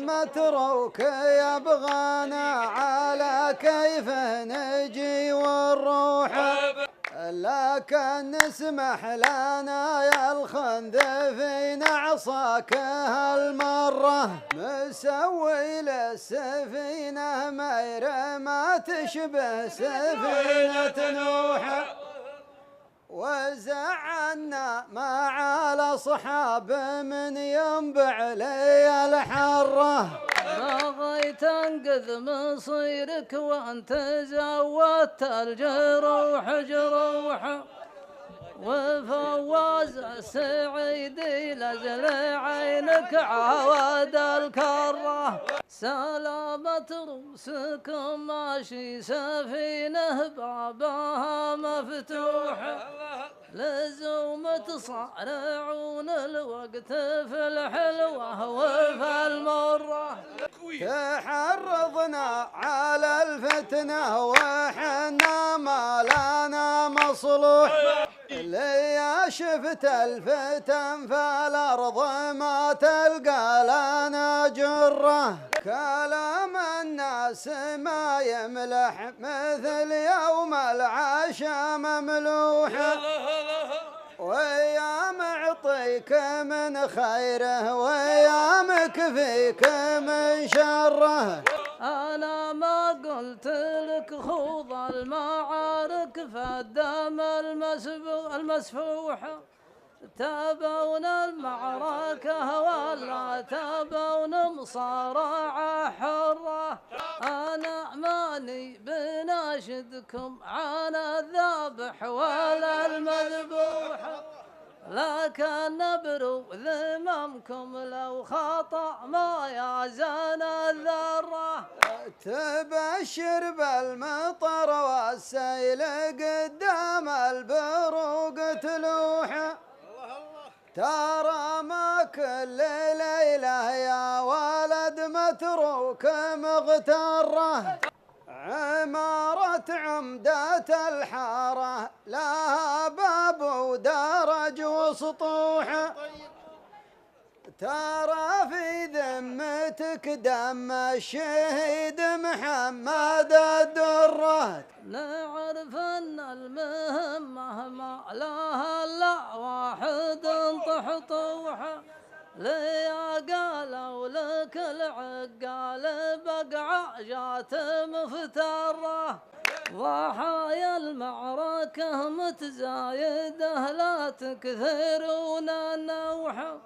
متروك يبغانا على كيف نجي ونروح، لكن نسمح لنا يا الخنذفين عصاك هالمرة، مسوي للسفينة مير ما تشبه سفينة نوح، وزعلنا مع الأصحاب من ينبع لي الحرة. بغيت انقذ مصيرك وانت زودت الجروح جروح، وفواز السعيدي لجل عينك عود الكره، سلامة رؤوسكم ماشي سفينة بابها مفتوح، لزوم تصارعون الوقت في الحلوة وفي المرة، تحرضنا على الفتنة وحنا ما لنا مصلوح، ليا شفت الفتن في الأرض ما تلقى لنا جرة، كلام الناس ما يملح مثل يوم العشاء مملوح، ويا معطيك من خيره ويا مكفيك من شره. أنا ما قلت لك خوض المعارك فالدم المسفوحة، تابون المعركة ولا تابون مصارعة حرة، أنا ماني بناشدكم عن الذابح ولا المذبوح، لكن نبرو ذممكم لو خطأ ما يزن الذرة، تبشر بالمطر والسيل قدام البروق تلوح، ترى ما كل ليلة يا ولد متروك مغترة، عمارة عمدة الحارة لها باب ودرج وسطوح، ترى في ذمتك دم الشهيد محمد الدرة، نعرف ان المهمة ما لها الا واحد طحطوحة، ليا قالوا لك العقال بقعة جات مفترة، ضحايا المعركة متزايدة لا تكثرون النوحة،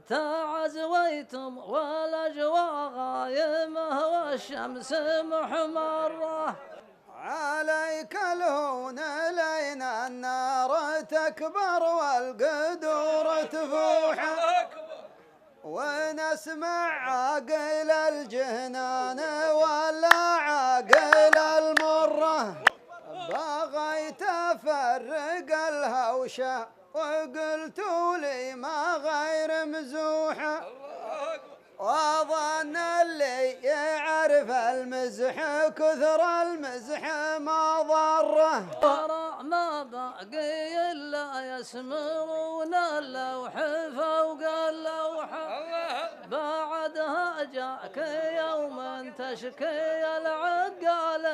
تعزويتم والاجواء غايمه والشمس محمره، عليك الهون لين النار تكبر والقدور تفوح، ونسمع عاقل الجهنان ولا عاقل المره، بغيت افرق الهوشه وقلتوا لي ما غير مزوحه، وظن اللي يعرف المزح كثر المزح ما ضره، ترى ما باقي الا يسمرون اللوح فوق اللوحه، بعدها جاك يوم تشكي العقال